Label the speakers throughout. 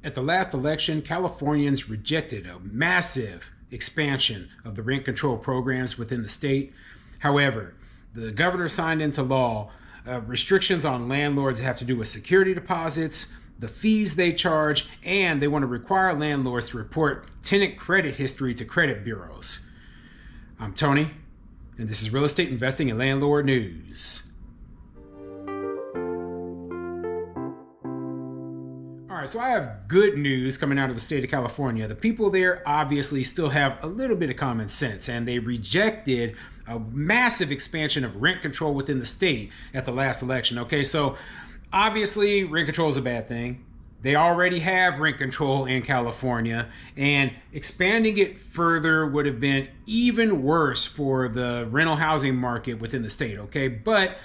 Speaker 1: At the last election, Californians rejected a massive expansion of the rent control programs within the state. However, the governor signed into law restrictions on landlords that have to do with security deposits, the fees they charge, and they want to require landlords to report tenant credit history to credit bureaus. I'm Tony, and this is Real Estate Investing and Landlord News. All right, so I have good news coming out of the state of California. The people there obviously still have a little bit of common sense, and they rejected a massive expansion of rent control within the state at the last election. Okay, so obviously rent control is a bad thing. They already have rent control in California, and expanding it further would have been even worse for the rental housing market within the state. Okay, but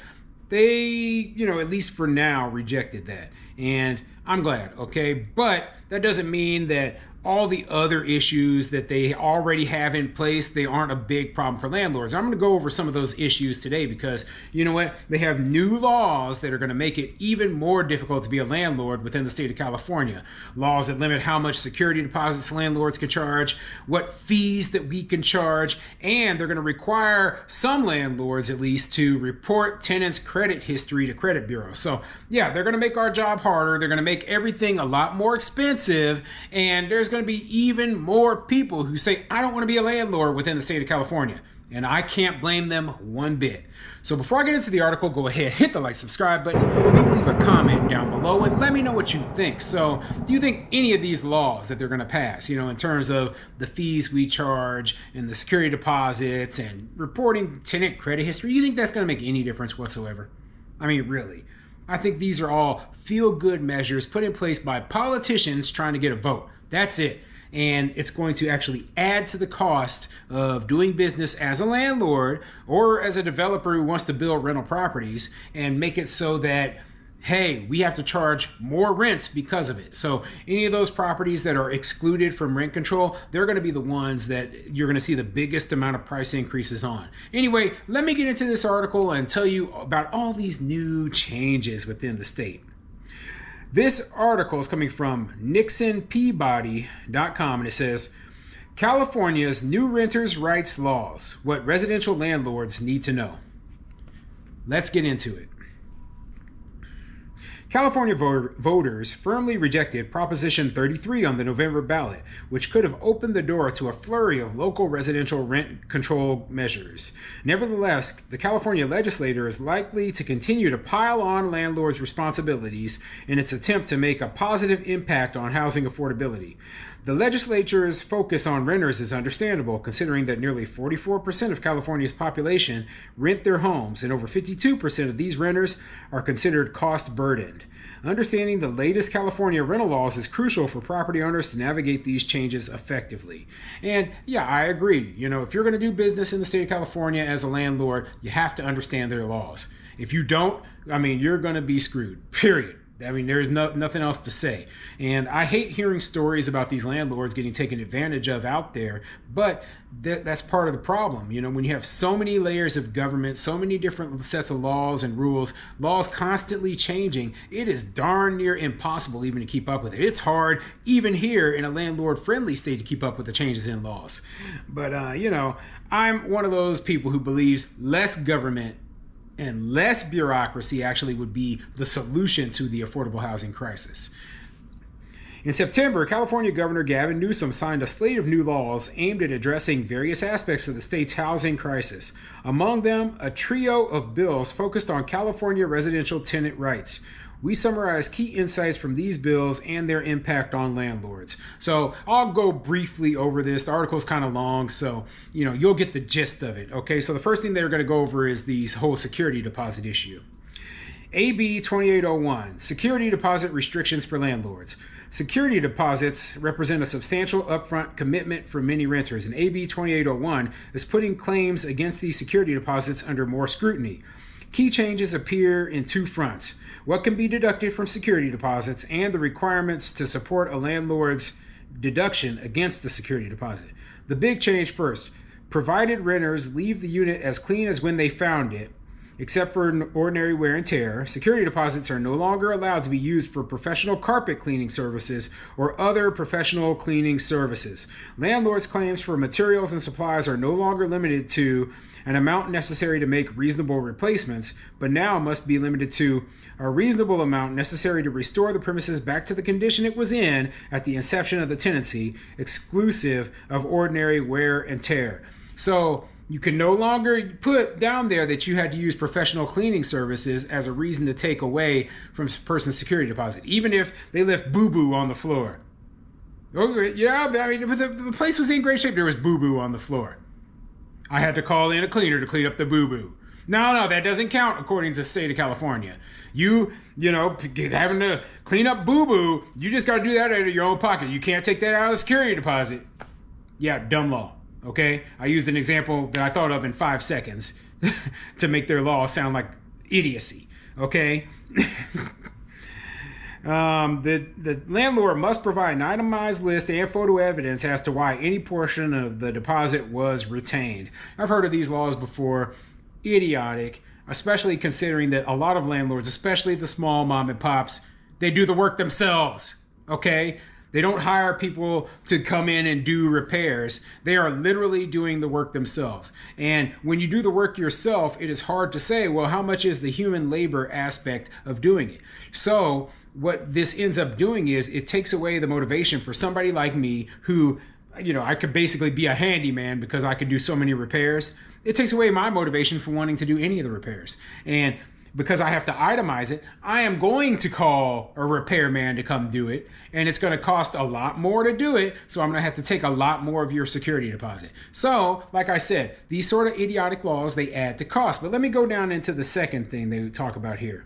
Speaker 1: they, at least for now, rejected that. And I'm glad, okay? But that doesn't mean that all the other issues that they already have in place, they aren't a big problem for landlords. I'm going to go over some of those issues today because, you know what? They have new laws that are going to make it even more difficult to be a landlord within the state of California. Laws that limit how much security deposits landlords can charge, what fees that we can charge, and they're going to require some landlords at least to report tenants' credit history to credit bureaus. So yeah, they're going to make our job harder. They're going to make everything a lot more expensive, and there's going to be even more people who say, I don't want to be a landlord within the state of California. And I can't blame them one bit. So before I get into the article, go ahead, hit the like, subscribe button, maybe leave a comment down below and let me know what you think. So do you think any of these laws that they're going to pass, in terms of the fees we charge and the security deposits and reporting tenant credit history, you think that's going to make any difference whatsoever? I mean, really? I think these are all feel-good measures put in place by politicians trying to get a vote. That's it. And it's going to actually add to the cost of doing business as a landlord or as a developer who wants to build rental properties and make it so that, hey, we have to charge more rents because of it. So any of those properties that are excluded from rent control, they're going to be the ones that you're going to see the biggest amount of price increases on. Anyway, let me get into this article and tell you about all these new changes within the state. This article is coming from NixonPeabody.com, and it says, California's new renters' rights laws, what residential landlords need to know. Let's get into it. California voters firmly rejected Proposition 33 on the November ballot, which could have opened the door to a flurry of local residential rent control measures. Nevertheless, the California legislature is likely to continue to pile on landlords' responsibilities in its attempt to make a positive impact on housing affordability. The legislature's focus on renters is understandable, considering that nearly 44% of California's population rent their homes, and over 52% of these renters are considered cost-burdened. Understanding the latest California rental laws is crucial for property owners to navigate these changes effectively. And yeah, I agree. If you're going to do business in the state of California as a landlord, you have to understand their laws. If you don't, you're going to be screwed, period. There's nothing else to say. And I hate hearing stories about these landlords getting taken advantage of out there, but that's part of the problem. When you have so many layers of government, so many different sets of laws and rules, laws constantly changing, it is darn near impossible even to keep up with it. It's hard, even here in a landlord-friendly state, to keep up with the changes in laws. But, I'm one of those people who believes less government and less bureaucracy actually would be the solution to the affordable housing crisis. In September, California Governor Gavin Newsom signed a slate of new laws aimed at addressing various aspects of the state's housing crisis. Among them, a trio of bills focused on California residential tenant rights. We summarize key insights from these bills and their impact on landlords. So I'll go briefly over this. The article's kind of long, so you'll get the gist of it. Okay, so the first thing they're going to go over is the whole security deposit issue. AB 2801, security deposit restrictions for landlords. Security deposits represent a substantial upfront commitment for many renters, and AB 2801 is putting claims against these security deposits under more scrutiny. Key changes appear in two fronts: what can be deducted from security deposits and the requirements to support a landlord's deduction against the security deposit. The big change first: provided renters leave the unit as clean as when they found it, Except for ordinary wear and tear, security deposits are no longer allowed to be used for professional carpet cleaning services or other professional cleaning services. Landlords' claims for materials and supplies are no longer limited to an amount necessary to make reasonable replacements, but now must be limited to a reasonable amount necessary to restore the premises back to the condition it was in at the inception of the tenancy, exclusive of ordinary wear and tear. So you can no longer put down there that you had to use professional cleaning services as a reason to take away from a person's security deposit, even if they left boo-boo on the floor. Okay, yeah, I mean, the place was in great shape. There was boo-boo on the floor. I had to call in a cleaner to clean up the boo-boo. No, that doesn't count according to the state of California. You know, having to clean up boo-boo, you just got to do that out of your own pocket. You can't take that out of the security deposit. Yeah, dumb law. Okay, I used an example that I thought of in 5 seconds to make their law sound like idiocy. Okay, the landlord must provide an itemized list and photo evidence as to why any portion of the deposit was retained. I've heard of these laws before. Idiotic, especially considering that a lot of landlords, especially the small mom and pops, they do the work themselves. Okay. They don't hire people to come in and do repairs. They are literally doing the work themselves. And when you do the work yourself, it is hard to say, well, how much is the human labor aspect of doing it? So what this ends up doing is it takes away the motivation for somebody like me who, you know, I could basically be a handyman because I could do so many repairs. It takes away my motivation for wanting to do any of the repairs. And because I have to itemize it, I am going to call a repairman to come do it, and it's going to cost a lot more to do it, so I'm going to have to take a lot more of your security deposit. So, like I said, these sort of idiotic laws, they add to cost. But let me go down into the second thing they talk about here.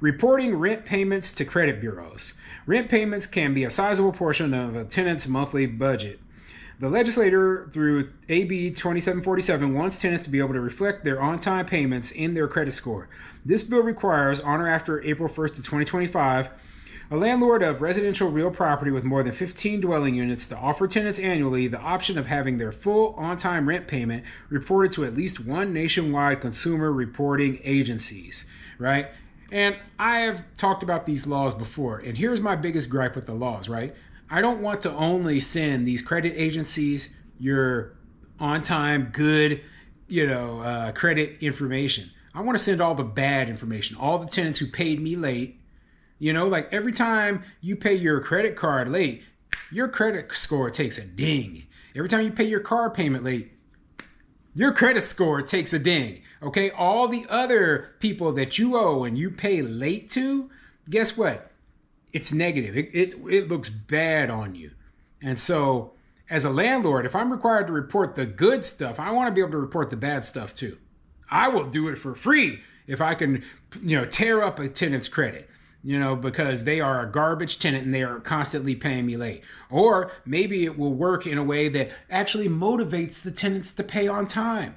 Speaker 1: Reporting rent payments to credit bureaus. Rent payments can be a sizable portion of a tenant's monthly budget. The legislator, through AB 2747, wants tenants to be able to reflect their on-time payments in their credit score. This bill requires, on or after April 1st of 2025, a landlord of residential real property with more than 15 dwelling units to offer tenants annually the option of having their full on-time rent payment reported to at least one nationwide consumer reporting agencies, right? And I have talked about these laws before, and here's my biggest gripe with the laws, right? I don't want to only send these credit agencies your on-time, good, credit information. I want to send all the bad information, all the tenants who paid me late. You know, like every time you pay your credit card late, your credit score takes a ding. Every time you pay your car payment late, your credit score takes a ding. Okay, all the other people that you owe and you pay late to, guess what? It's negative. It looks bad on you. And so as a landlord, if I'm required to report the good stuff, I want to be able to report the bad stuff too. I will do it for free if I can, tear up a tenant's credit, because they are a garbage tenant and they are constantly paying me late. Or maybe it will work in a way that actually motivates the tenants to pay on time.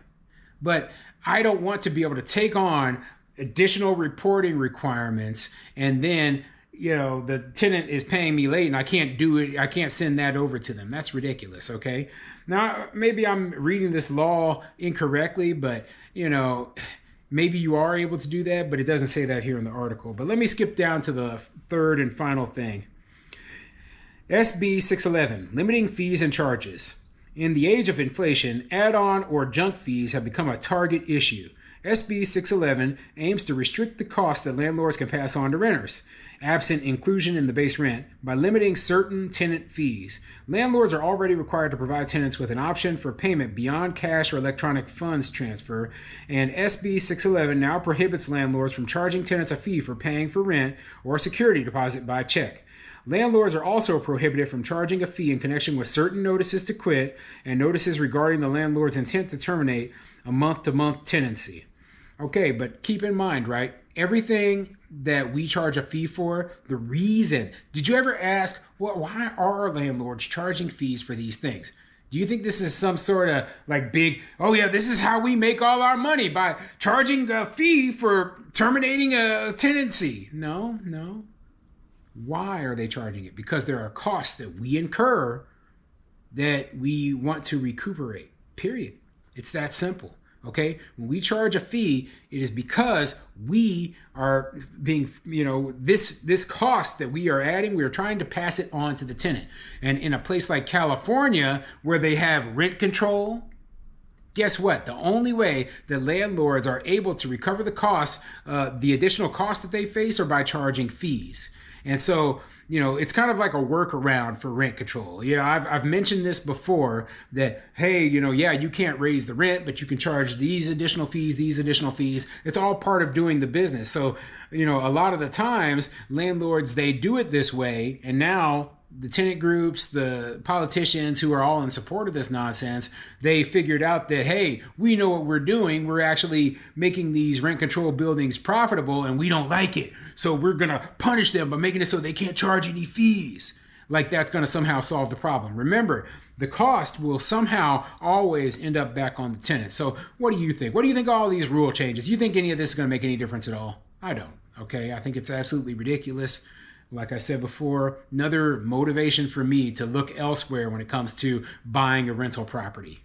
Speaker 1: But I don't want to be able to take on additional reporting requirements and then the tenant is paying me late and I can't do it. I can't send that over to them. That's ridiculous. Okay. Now, maybe I'm reading this law incorrectly, but maybe you are able to do that, but it doesn't say that here in the article. But let me skip down to the third and final thing. SB 611, limiting fees and charges. In the age of inflation, add-on or junk fees have become a target issue. SB 611 aims to restrict the cost that landlords can pass on to renters, absent inclusion in the base rent, by limiting certain tenant fees. Landlords are already required to provide tenants with an option for payment beyond cash or electronic funds transfer, and SB 611 now prohibits landlords from charging tenants a fee for paying for rent or a security deposit by check. Landlords are also prohibited from charging a fee in connection with certain notices to quit and notices regarding the landlord's intent to terminate a month-to-month tenancy. Okay, but keep in mind, right? Everything that we charge a fee for, the reason. Did you ever ask, why are landlords charging fees for these things? Do you think this is some sort of big, this is how we make all our money by charging a fee for terminating a tenancy? No. Why are they charging it? Because there are costs that we incur that we want to recuperate, period. It's that simple. Okay, when we charge a fee, it is because we are being, this cost that we are adding, we are trying to pass it on to the tenant. And in a place like California, where they have rent control, guess what? The only way that landlords are able to recover the costs, the additional costs that they face, are by charging fees. And so, it's kind of like a workaround for rent control. I've mentioned this before that, hey, you can't raise the rent, but you can charge these additional fees, It's all part of doing the business. So, a lot of the times landlords, they do it this way. And now the tenant groups, the politicians who are all in support of this nonsense, they figured out that, hey, we know what we're doing. We're actually making these rent control buildings profitable, and we don't like it. So we're going to punish them by making it so they can't charge any fees. Like that's going to somehow solve the problem. Remember, the cost will somehow always end up back on the tenant. So what do you think? What do you think of all these rule changes? Do you think any of this is going to make any difference at all? I don't. Okay, I think it's absolutely ridiculous. Like I said before, another motivation for me to look elsewhere when it comes to buying a rental property.